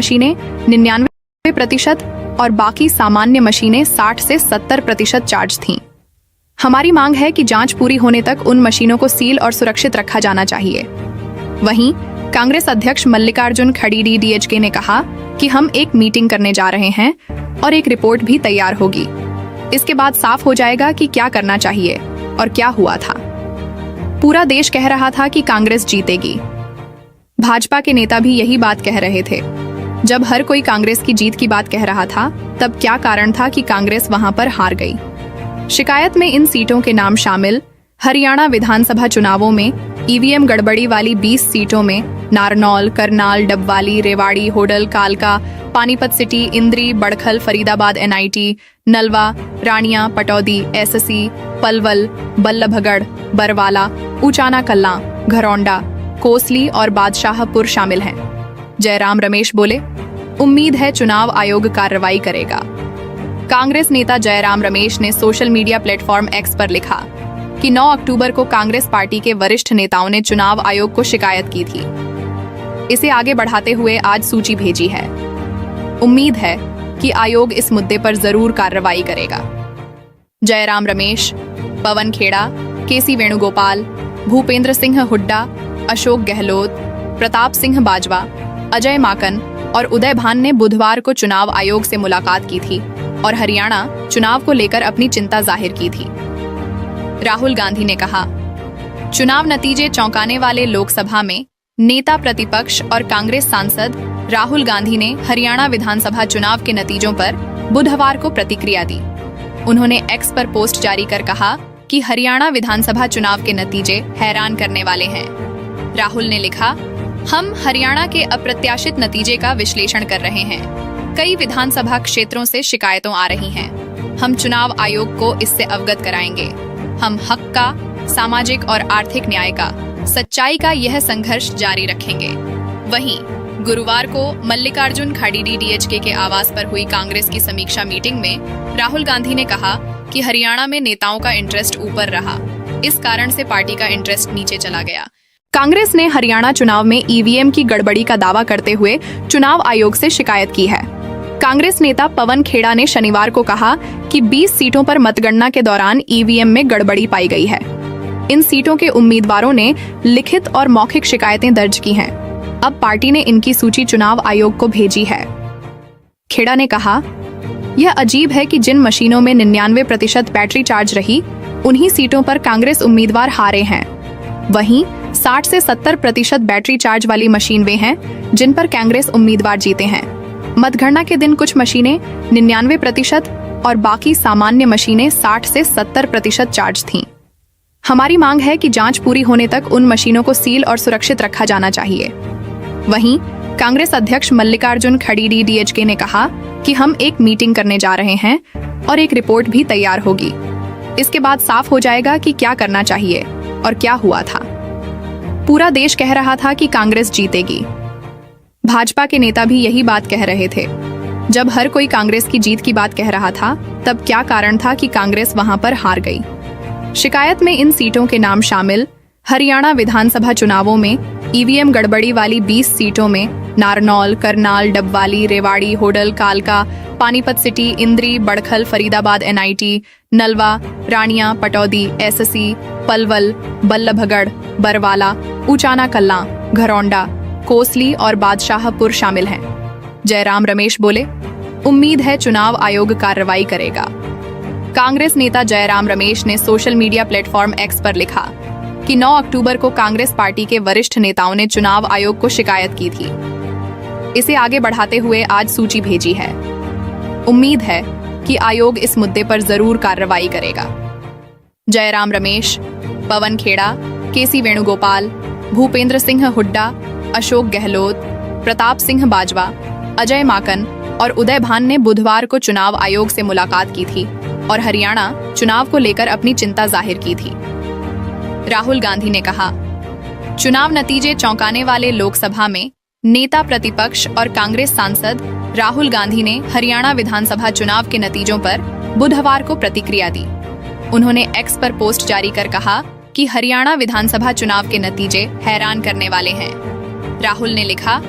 मशीनें 99% और बाकी सामान्य मशीनें 60 से 70% चार्ज थीं। हमारी मांग है कि जांच पूरी होने तक उन मशीनों को सील और सुरक्षित रखा जाना चाहिए। वहीं कांग्रेस अध्यक्ष मल्लिकार्जुन खड़गे डीएचके ने कहा कि हम एक मीटिंग करने जा रहे हैं और एक रिपोर्ट भी तैयार होगी। इसके बाद साफ हो जाएगा कि क्या करना चाहिए और क्या हुआ था। पूरा देश कह रहा था कि कांग्रेस जीतेगी। भाजपा के नेता भी यही बात कह रहे थे। जब हर कोई कांग्रेस की जीत की बात कह रहा था, तब क्या कारण था कि कांग्रेस वहां पर हार गई? शिकायत में इन सीटों के नाम शामिल हरियाणा विधानसभा चुनावों में ईवीएम गड़बड़ी वाली 20 सीटों में नारनौल, करनाल, डबवाली, रेवाड़ी, होडल, कालका, पानीपत सिटी, इंद्री, बड़खल, फरीदाबाद एनआईटी, नलवा, रानिया, पटौदी, एससी, पलवल, बल्लभगढ़, बरवाला, ऊचाना कल्ला, घरौंडा, कोसली और बादशाहपुर शामिल हैं। जयराम रमेश बोले, उम्मीद है चुनाव आयोग कार्रवाई करेगा। कांग्रेस नेता जयराम रमेश ने सोशल मीडिया प्लेटफॉर्म एक्स पर लिखा कि 9 अक्टूबर को कांग्रेस पार्टी के वरिष्ठ नेताओं ने चुनाव आयोग को शिकायत की थी। इसे आगे बढ़ाते हुए आज सूची भेजी है। उम्मीद है कि आयोग इस मुद्दे पर जरूर कार्रवाई करेगा। जयराम रमेश, पवन खेड़ा, केसी वेणुगोपाल, भूपेंद्र सिंह हुड्डा, अशोक गहलोत, प्रताप सिंह बाजवा, अजय माकन और उदय भान ने बुधवार को चुनाव आयोग से मुलाकात की थी और हरियाणा चुनाव को लेकर अपनी चिंता जाहिर की थी। राहुल गांधी ने कहा, चुनाव नतीजे चौंकाने वाले। लोकसभा में नेता प्रतिपक्ष और कांग्रेस सांसद राहुल गांधी ने हरियाणा विधानसभा चुनाव के नतीजों पर बुधवार को प्रतिक्रिया दी। उन्होंने एक्स पर पोस्ट जारी कर कहा कि हरियाणा विधानसभा चुनाव के नतीजे हैरान करने वाले हैं। राहुल ने लिखा, हम हरियाणा के अप्रत्याशित नतीजे का विश्लेषण कर रहे हैं। कई विधानसभा क्षेत्रों से शिकायतों आ रही हैं। हम चुनाव आयोग को इससे अवगत कराएंगे। हम हक का, सामाजिक और आर्थिक न्याय का, सच्चाई का यह संघर्ष जारी रखेंगे। वहीं गुरुवार को मल्लिकार्जुन खड़गे डीएचके के आवास पर हुई कांग्रेस की समीक्षा मीटिंग में राहुल गांधी ने कहा कि हरियाणा में नेताओं का इंटरेस्ट ऊपर रहा, इस कारण से पार्टी का इंटरेस्ट नीचे चला गया। कांग्रेस ने हरियाणा चुनाव में ईवीएम की गड़बड़ी का दावा करते हुए चुनाव आयोग से शिकायत की है। कांग्रेस नेता पवन खेड़ा ने शनिवार को कहा कि 20 सीटों पर मतगणना के दौरान ईवीएम में गड़बड़ी पाई गई है। इन सीटों के उम्मीदवारों ने लिखित और मौखिक शिकायतें दर्ज की हैं। अब पार्टी ने इनकी सूची चुनाव आयोग को भेजी है। खेड़ा ने कहा, यह अजीब है कि जिन मशीनों में 99% बैटरी चार्ज रही, उन्हीं सीटों पर कांग्रेस उम्मीदवार हारे हैं। वहीं 60 से 70% बैटरी चार्ज वाली मशीन वे हैं जिन पर कांग्रेस उम्मीदवार जीते हैं। मतगणना के दिन कुछ मशीनें 99% और बाकी सामान्य मशीनें 60 से 70% चार्ज थीं। हमारी मांग है कि जांच पूरी होने तक उन मशीनों को सील और सुरक्षित रखा जाना चाहिए। वहीं कांग्रेस अध्यक्ष मल्लिकार्जुन खड़गे डीएचके ने कहा कि हम एक मीटिंग करने जा रहे हैं और एक रिपोर्ट भी तैयार होगी। इसके बाद साफ हो जाएगा कि क्या करना चाहिए और क्या हुआ था। पूरा देश कह रहा था कि कांग्रेस जीतेगी। भाजपा के नेता भी यही बात कह रहे थे। जब हर कोई कांग्रेस की जीत की बात कह रहा था, तब क्या कारण था कि कांग्रेस वहां पर हार गई? शिकायत में इन सीटों के नाम शामिल हरियाणा विधानसभा चुनावों में ईवीएम गड़बड़ी वाली 20 सीटों में नारनौल, करनाल, डबवाली, रेवाड़ी, होडल, कालका, पानीपत सिटी, इंद्री, बड़खल, फरीदाबाद एनआईटी, नलवा, रानिया, पटौदी, एससी, पलवल, बल्लभगढ़, बरवाला, ऊचाना कल्ला, घरौंडा, कोसली और बादशाहपुर शामिल हैं। जयराम रमेश बोले, उम्मीद है चुनाव आयोग कार्रवाई करेगा। कांग्रेस नेता जयराम रमेश ने सोशल मीडिया प्लेटफॉर्म एक्स पर लिखा कि 9 अक्टूबर को कांग्रेस पार्टी के वरिष्ठ नेताओं ने चुनाव आयोग को शिकायत की थी। इसे आगे बढ़ाते हुए आज सूची भेजी है। उम्मीद है कि आयोग इस मुद्दे पर जरूर कार्रवाई करेगा। जयराम रमेश, पवन खेड़ा, केसी वेणुगोपाल, भूपेंद्र सिंह हुड्डा, अशोक गहलोत, प्रताप सिंह बाजवा, अजय माकन और उदय भान ने बुधवार को चुनाव आयोग से मुलाकात की थी और हरियाणा चुनाव को लेकर अपनी चिंता जाहिर की थी। राहुल गांधी ने कहा, चुनाव नतीजे चौंकाने वाले। लोकसभा में नेता प्रतिपक्ष और कांग्रेस सांसद राहुल गांधी ने हरियाणा विधानसभा चुनाव के नतीजों पर बुधवार को प्रतिक्रिया दी। उन्होंने एक्स पर पोस्ट जारी कर कहा कि हरियाणा विधानसभा चुनाव के नतीजे हैरान करने वाले हैं। राहुल ने लिखा,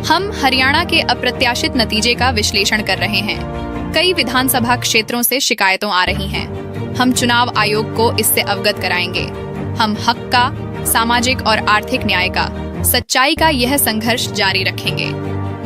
हम हरियाणा के अप्रत्याशित नतीजे का विश्लेषण कर रहे हैं। कई विधानसभा क्षेत्रों से शिकायतों आ रही हैं। हम चुनाव आयोग को इससे अवगत कराएंगे। हम हक का, सामाजिक और आर्थिक न्याय का, सच्चाई का यह संघर्ष जारी रखेंगे।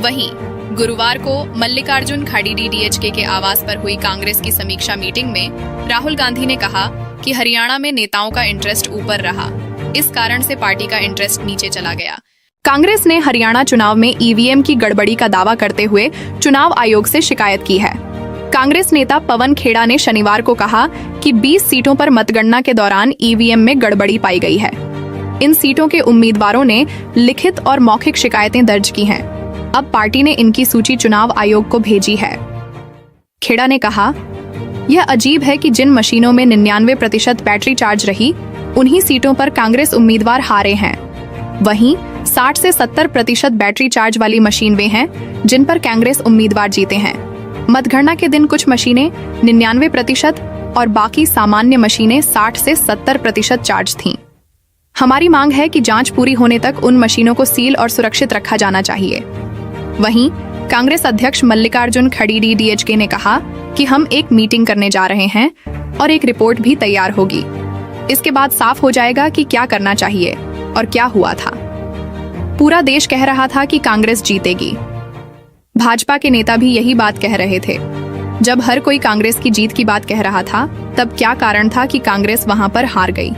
वहीं गुरुवार को मल्लिकार्जुन खड़गे डीएचके के आवास पर हुई कांग्रेस की समीक्षा मीटिंग में राहुल गांधी ने कहा कि हरियाणा में नेताओं का इंटरेस्ट ऊपर रहा, इस कारण से पार्टी का इंटरेस्ट नीचे चला गया। कांग्रेस ने हरियाणा चुनाव में ईवीएम की गड़बड़ी का दावा करते हुए चुनाव आयोग से शिकायत की है। कांग्रेस नेता पवन खेड़ा ने शनिवार को कहा कि 20 सीटों पर मतगणना के दौरान ईवीएम में गड़बड़ी पाई गई है। इन सीटों के उम्मीदवारों ने लिखित और मौखिक शिकायतें दर्ज की हैं। अब पार्टी ने इनकी सूची चुनाव आयोग को भेजी है। खेड़ा ने कहा, यह अजीब है कि जिन मशीनों में 99% बैटरी चार्ज रही, उन्हीं सीटों पर कांग्रेस उम्मीदवार हारे हैं। वहीं 60 से 70% बैटरी चार्ज वाली मशीन वे हैं जिन पर कांग्रेस उम्मीदवार जीते हैं। मतगणना के दिन कुछ मशीनें 99% और बाकी सामान्य मशीनें 60 से 70% चार्ज थीं। हमारी मांग है कि जांच पूरी होने तक उन मशीनों को सील और सुरक्षित रखा जाना चाहिए। वहीं कांग्रेस अध्यक्ष मल्लिकार्जुन खड़गे डीएचके ने कहा कि हम एक मीटिंग करने जा रहे हैं और एक रिपोर्ट भी तैयार होगी। इसके बाद साफ हो जाएगा कि क्या करना चाहिए और क्या हुआ था। पूरा देश कह रहा था कि कांग्रेस जीतेगी। भाजपा के नेता भी यही बात कह रहे थे। जब हर कोई कांग्रेस की जीत की बात कह रहा था, तब क्या कारण था कि कांग्रेस वहां पर हार गई?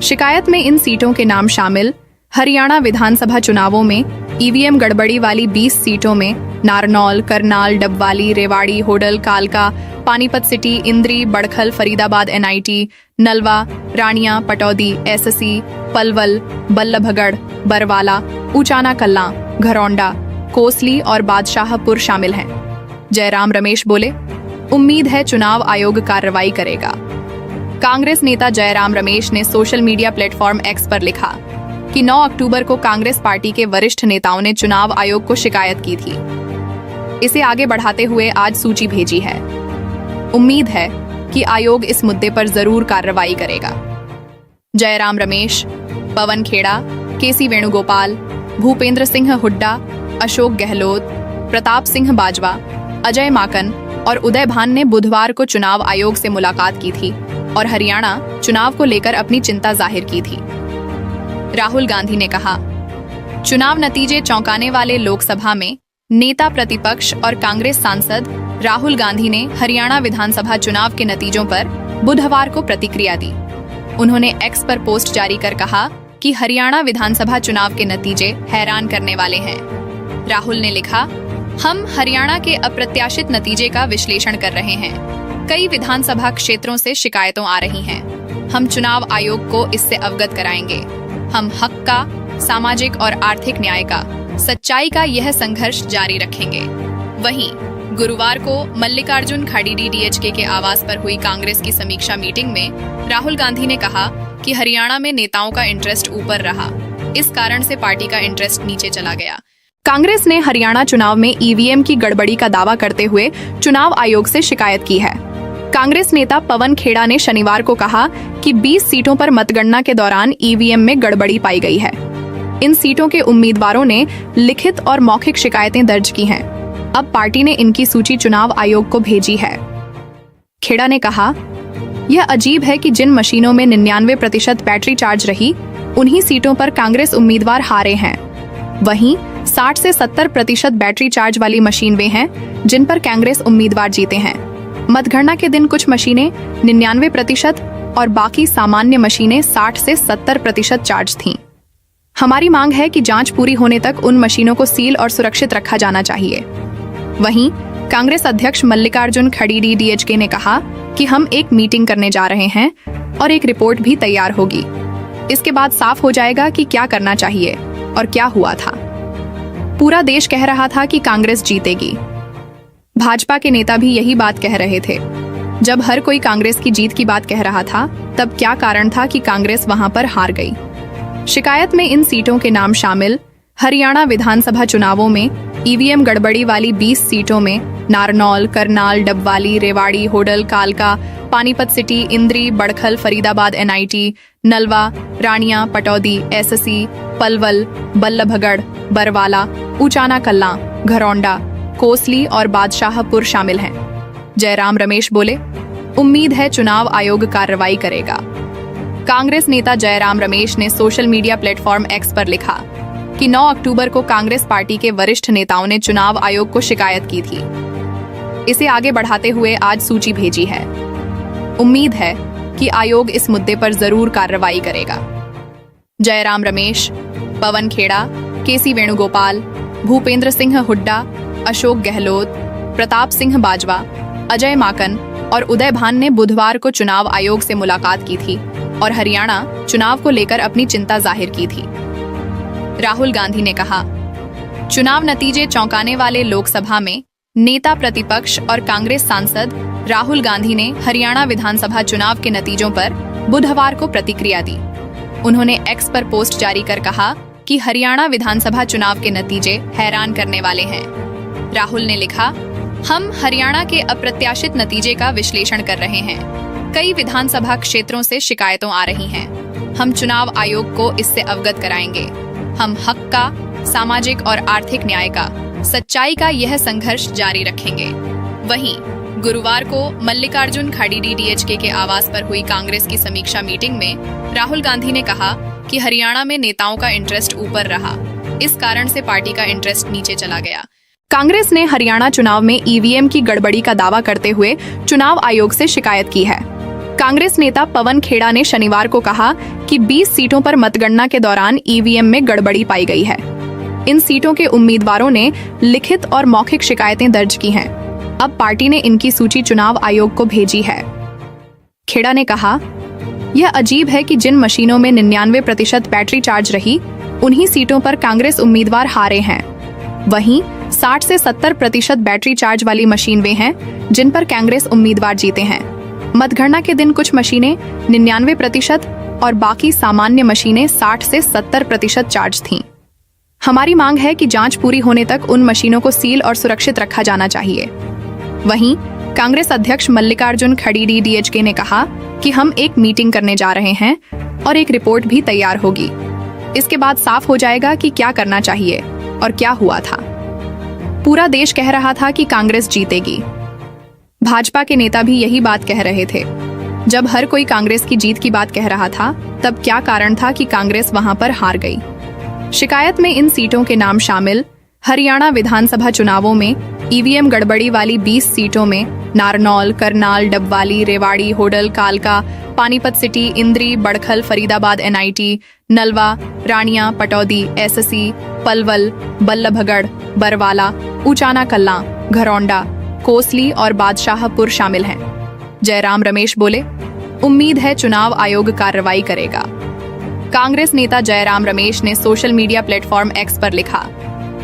शिकायत में इन सीटों के नाम शामिल हरियाणा विधानसभा चुनावों में ईवीएम गड़बड़ी वाली 20 सीटों में नारनौल, करनाल, डबवाली, रेवाड़ी, होडल, कालका, पानीपत सिटी, इंद्री, बड़खल, फरीदाबाद एनआईटी, नलवा, रानिया, पटौदी, एससी, पलवल, बल्लभगढ़, बरवाला, ऊचाना कल्ला, घरौंडा, कोसली और बादशाहपुर शामिल हैं। जयराम रमेश बोले, उम्मीद है चुनाव आयोग कार्रवाई करेगा। कांग्रेस नेता जयराम रमेश ने सोशल मीडिया प्लेटफॉर्म एक्स पर लिखा कि 9 अक्टूबर को कांग्रेस पार्टी के वरिष्ठ नेताओं ने चुनाव आयोग को शिकायत की थी। इसे आगे बढ़ाते हुए आज सूची भेजी है। उम्मीद है कि आयोग इस मुद्दे पर जरूर कार्रवाई करेगा। जयराम रमेश, पवन खेड़ा, केसी वेणुगोपाल, भूपेंद्र सिंह हुड्डा, अशोक गहलोत, प्रताप सिंह बाजवा, अजय माकन और उदय भान ने बुधवार को चुनाव आयोग से मुलाकात की थी और हरियाणा चुनाव को लेकर अपनी चिंता जाहिर की थी। राहुल गांधी ने कहा, चुनाव नतीजे चौंकाने वाले। लोकसभा में नेता प्रतिपक्ष और कांग्रेस सांसद राहुल गांधी ने हरियाणा विधानसभा चुनाव के नतीजों पर बुधवार को प्रतिक्रिया दी। उन्होंने एक्स पर पोस्ट जारी कर कहा कि हरियाणा विधानसभा चुनाव के नतीजे हैरान करने वाले हैं। राहुल ने लिखा, हम हरियाणा के अप्रत्याशित नतीजे का विश्लेषण कर रहे हैं। कई विधानसभा क्षेत्रों से शिकायतों आ रही हैं। हम चुनाव आयोग को इससे अवगत कराएंगे। हम हक का, सामाजिक और आर्थिक न्याय का, सच्चाई का यह संघर्ष जारी रखेंगे। वहीं गुरुवार को मल्लिकार्जुन खड़गे डीएचके के आवास पर हुई कांग्रेस की समीक्षा मीटिंग में राहुल गांधी ने कहा कि हरियाणा में नेताओं का इंटरेस्ट ऊपर रहा, इस कारण से पार्टी का इंटरेस्ट नीचे चला गया। कांग्रेस ने हरियाणा चुनाव में ईवीएम की गड़बड़ी का दावा करते हुए चुनाव आयोग से शिकायत की है। कांग्रेस नेता पवन खेड़ा ने शनिवार को कहा कि 20 सीटों पर मतगणना के दौरान ईवीएम में गड़बड़ी पाई गई है। इन सीटों के उम्मीदवारों ने लिखित और मौखिक शिकायतें दर्ज की हैं। अब पार्टी ने इनकी सूची चुनाव आयोग को भेजी है। खेड़ा ने कहा, यह अजीब है कि जिन मशीनों में 99% बैटरी चार्ज रही, उन्हीं सीटों पर कांग्रेस उम्मीदवार हारे हैं। वहीं 60 से 70% बैटरी चार्ज वाली मशीन वे हैं जिन पर कांग्रेस उम्मीदवार जीते हैं। मतगणना के दिन कुछ मशीनें 99% और बाकी सामान्य मशीनें 60 से 70% चार्ज थीं। हमारी मांग है कि जांच पूरी होने तक उन मशीनों को सील और सुरक्षित रखा जाना चाहिए। वहीं कांग्रेस अध्यक्ष मल्लिकार्जुन खड़गे डीएचके ने कहा कि हम एक मीटिंग करने जा रहे हैं और एक रिपोर्ट भी तैयार होगी। इसके बाद साफ हो जाएगा कि क्या करना चाहिए और क्या हुआ था। पूरा देश कह रहा था कि कांग्रेस जीतेगी। भाजपा के नेता भी यही बात कह रहे थे। जब हर कोई कांग्रेस की जीत की बात कह रहा था, तब क्या कारण था कि कांग्रेस वहां पर हार गई? शिकायत में इन सीटों के नाम शामिल हरियाणा विधानसभा चुनावों में ईवीएम गड़बड़ी वाली 20 सीटों में नारनौल, करनाल, डबवाली, रेवाड़ी, होडल, कालका, पानीपत सिटी, इंद्री, बड़खल, फरीदाबाद NIT, नलवा, रानिया, पटौदी, SSC, पलवल, बल्लभगढ़, बरवाला, ऊचाना कल्ला, घरौंडा, कोसली और बादशाहपुर शामिल हैं। जयराम रमेश बोले, उम्मीद है चुनाव आयोग कार्रवाई करेगा। कांग्रेस नेता जयराम रमेश ने सोशल मीडिया प्लेटफॉर्म X पर लिखा कि 9 अक्टूबर को कांग्रेस पार्टी के वरिष्ठ नेताओं ने चुनाव आयोग को शिकायत की थी। इसे आगे बढ़ाते हुए आज सूची भेजी है। उम्मीद है कि आयोग इस मुद्दे पर जरूर कार्रवाई करेगा। जयराम रमेश, पवन खेड़ा, KC वेणुगोपाल, भूपेंद्र सिंह हुड्डा, अशोक गहलोत, प्रताप सिंह बाजवा, अजय माकन और उदय भान ने बुधवार को चुनाव आयोग से मुलाकात की थी और हरियाणा चुनाव को लेकर अपनी चिंता जाहिर की थी। राहुल गांधी ने कहा, चुनाव नतीजे चौंकाने वाले। लोकसभा में नेता प्रतिपक्ष और कांग्रेस सांसद राहुल गांधी ने हरियाणा विधानसभा चुनाव के नतीजों पर बुधवार को प्रतिक्रिया दी। उन्होंने X पर पोस्ट जारी कर कहा कि हरियाणा विधानसभा चुनाव के नतीजे हैरान करने वाले हैं। राहुल ने लिखा, हम हरियाणा के अप्रत्याशित नतीजे का विश्लेषण कर रहे हैं। कई विधानसभा क्षेत्रों से शिकायतों आ रही हैं। हम चुनाव आयोग को इससे अवगत कराएंगे। हम हक का, सामाजिक और आर्थिक न्याय का, सच्चाई का यह संघर्ष जारी रखेंगे। वहीं गुरुवार को मल्लिकार्जुन खड़गे DHK के आवास पर हुई कांग्रेस की समीक्षा मीटिंग में राहुल गांधी ने कहा कि हरियाणा में नेताओं का इंटरेस्ट ऊपर रहा, इस कारण से पार्टी का इंटरेस्ट नीचे चला गया। कांग्रेस ने हरियाणा चुनाव में EVM की गड़बड़ी का दावा करते हुए चुनाव आयोग से शिकायत की है। कांग्रेस नेता पवन खेड़ा ने शनिवार को कहा कि 20 सीटों पर मतगणना के दौरान EVM में गड़बड़ी पाई गई है। इन सीटों के उम्मीदवारों ने लिखित और मौखिक शिकायतें दर्ज की हैं। अब पार्टी ने इनकी सूची चुनाव आयोग को भेजी है। खेड़ा ने कहा, यह अजीब है कि जिन मशीनों में 99% बैटरी चार्ज रही, उन्हीं सीटों पर कांग्रेस उम्मीदवार हारे हैं। वहीं 60 से 70% बैटरी चार्ज वाली मशीन वे हैं जिन पर कांग्रेस उम्मीदवार जीते हैं। मतगणना के दिन कुछ मशीनें 99% और बाकी सामान्य मशीनें 60 से 70% चार्ज थीं। हमारी मांग है कि जांच पूरी होने तक उन मशीनों को सील और सुरक्षित रखा जाना चाहिए। वहीं कांग्रेस अध्यक्ष मल्लिकार्जुन खड़गे DHK ने कहा कि हम एक मीटिंग करने जा रहे हैं और एक रिपोर्ट भी तैयार होगी। इसके बाद साफ हो जाएगा कि क्या करना चाहिए और क्या हुआ था। पूरा देश कह रहा था कि कांग्रेस जीतेगी। भाजपा के नेता भी यही बात कह रहे थे। जब हर कोई कांग्रेस की जीत की बात कह रहा था, तब क्या कारण था कि कांग्रेस वहां पर हार गई। शिकायत में इन सीटों के नाम शामिल हरियाणा विधानसभा चुनावों में EVM गड़बड़ी वाली 20 सीटों में नारनौल, करनाल, डबवाली, रेवाड़ी, होडल, कालका, पानीपत सिटी, इंद्री, बड़खल, फरीदाबाद NIT, नलवा, रानिया, पटौदी, SSC, पलवल, बल्लभगढ़, बरवाला, ऊचाना कल्ला, घरौंडा, कोसली और बादशाहपुर शामिल हैं। जयराम रमेश बोले, उम्मीद है चुनाव आयोग कार्रवाई करेगा। कांग्रेस नेता जयराम रमेश ने सोशल मीडिया प्लेटफॉर्म X पर लिखा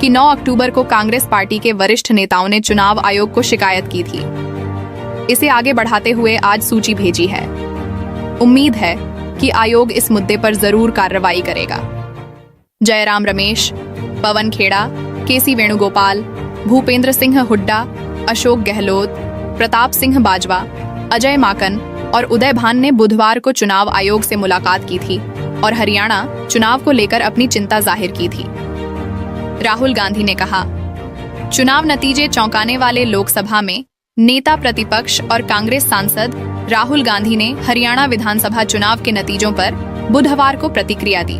कि 9 अक्टूबर को कांग्रेस पार्टी के वरिष्ठ नेताओं ने चुनाव आयोग को शिकायत की थी। इसे आगे बढ़ाते हुए आज सूची भेजी है। उम्मीद है कि आयोग इस मुद्दे पर जरूर कार्रवाई करेगा। जयराम रमेश, पवन खेड़ा, KC वेणुगोपाल, भूपेंद्र सिंह हुड्डा, अशोक गहलोत, प्रताप सिंह बाजवा, अजय माकन और उदय भान ने बुधवार को चुनाव आयोग से मुलाकात की थी और हरियाणा चुनाव को लेकर अपनी चिंता जाहिर की थी। राहुल गांधी ने कहा, चुनाव नतीजे चौंकाने वाले। लोकसभा में नेता प्रतिपक्ष और कांग्रेस सांसद राहुल गांधी ने हरियाणा विधानसभा चुनाव के नतीजों पर बुधवार को प्रतिक्रिया दी।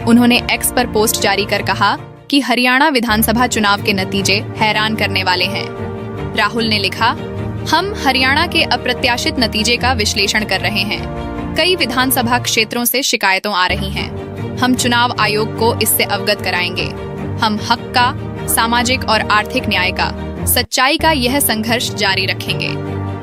उन्होंने X पर पोस्ट जारी कर कहा कि हरियाणा विधानसभा चुनाव के नतीजे हैरान करने वाले हैं। राहुल ने लिखा, हम हरियाणा के अप्रत्याशित नतीजे का विश्लेषण कर रहे हैं। कई विधानसभा क्षेत्रों से शिकायतों आ रही हैं। हम चुनाव आयोग को इससे अवगत कराएंगे। हम हक का, सामाजिक और आर्थिक न्याय का, सच्चाई का यह संघर्ष जारी रखेंगे।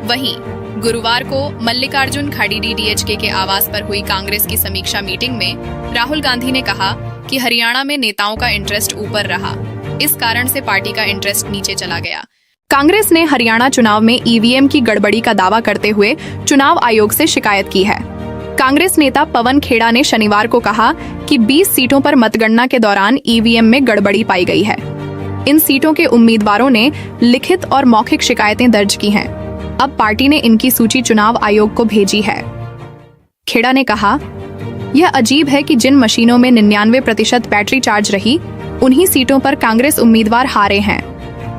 वहीं गुरुवार को मल्लिकार्जुन खड़गे DHK के आवास पर हुई कांग्रेस की समीक्षा मीटिंग में राहुल गांधी ने कहा कि हरियाणा में नेताओं का इंटरेस्ट ऊपर रहा, इस कारण से पार्टी का इंटरेस्ट नीचे चला गया। कांग्रेस ने हरियाणा चुनाव में EVM की गड़बड़ी का दावा करते हुए चुनाव आयोग से शिकायत की है। कांग्रेस नेता पवन खेड़ा ने शनिवार को कहा कि 20 सीटों पर मतगणना के दौरान EVM में गड़बड़ी पाई गई है। इन सीटों के उम्मीदवारों ने लिखित और मौखिक शिकायतें दर्ज की हैं। अब पार्टी ने इनकी सूची चुनाव आयोग को भेजी है। खेड़ा ने कहा, यह अजीब है कि जिन मशीनों में 99% बैटरी चार्ज रही, उन्हीं सीटों पर कांग्रेस उम्मीदवार हारे हैं।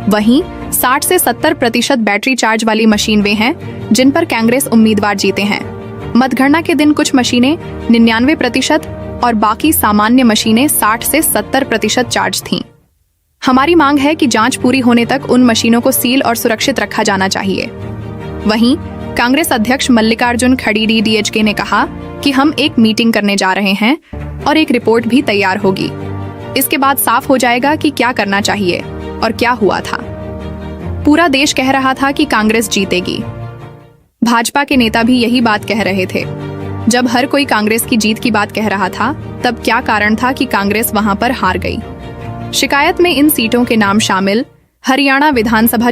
वहीं 60 से 70% बैटरी चार्ज वाली मशीन वे हैं जिन पर कांग्रेस उम्मीदवार जीते हैं। मतगणना के दिन कुछ मशीनें 99% और बाकी सामान्य मशीनें 60 से 70% चार्ज थीं। हमारी मांग है कि जांच पूरी होने तक उन मशीनों को सील और सुरक्षित रखा जाना चाहिए। वहीं कांग्रेस अध्यक्ष मल्लिकार्जुन खड़गे डीएचके ने कहा कि हम एक मीटिंग करने जा रहे हैं और एक रिपोर्ट भी तैयार होगी। इसके बाद साफ हो जाएगा कि क्या करना चाहिए और क्या हुआ था। पूरा देश कह रहा था कि कांग्रेस जीतेगी। भाजपा के नेता भी यही बात कह रहे थे। जब हर कोई कांग्रेस की जीत की बात कह रहा था, तब क्या कारण था कि कांग्रेस वहां पर हार गई? शिकायत में इन सीटों के नाम शामिल हरियाणा विधानसभा